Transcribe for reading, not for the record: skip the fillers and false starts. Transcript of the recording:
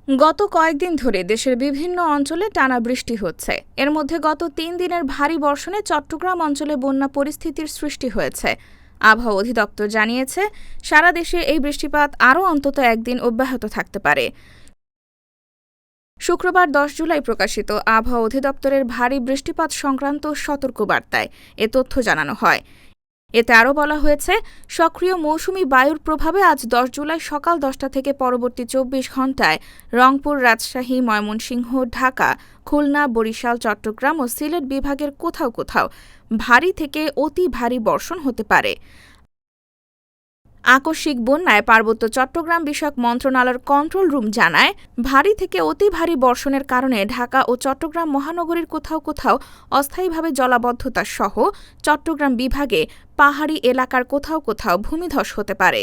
গত কয়েকদিন ধরে দেশের বিভিন্ন অঞ্চলে টানা বৃষ্টি হচ্ছে। এর মধ্যে গত ৩ দিনের ভারী বর্ষণে চট্টগ্রাম অঞ্চলে বন্যা পরিস্থিতির সৃষ্টি হয়েছে। আবহাওয়া অধিদপ্তর জানিয়েছে, সারা দেশে এই বৃষ্টিপাত আরও অন্তত একদিন অব্যাহত থাকতে পারে। শুক্রবার ১০ জুলাই প্রকাশিত আবহাওয়া অধিদপ্তরের ভারী বৃষ্টিপাত সংক্রান্ত সতর্কবার্তায় এ তথ্য জানানো হয়। এতে আরও বলা হয়েছে, সক্রিয় মৌসুমি বায়ুর প্রভাবে আজ ১০ জুলাই সকাল ১০টা থেকে পরবর্তী ২৪ ঘণ্টায় রংপুর, রাজশাহী, ময়মনসিংহ, ঢাকা, খুলনা, বরিশাল, চট্টগ্রাম ও সিলেট বিভাগের কোথাও কোথাও ভারী থেকে অতি ভারী বর্ষণ হতে পারে। আকস্মিক বন্যায় পার্বত্য চট্টগ্রাম বিষয়ক মন্ত্রণালয়ের কন্ট্রোল রুম জানায়, ভারী থেকে অতি ভারী বর্ষণের কারণে ঢাকা ও চট্টগ্রাম মহানগরীর কোথাও কোথাও অস্থায়ীভাবে জলাবদ্ধতা সহ চট্টগ্রাম বিভাগে পাহাড়ি এলাকার কোথাও কোথাও ভূমিধস হতে পারে।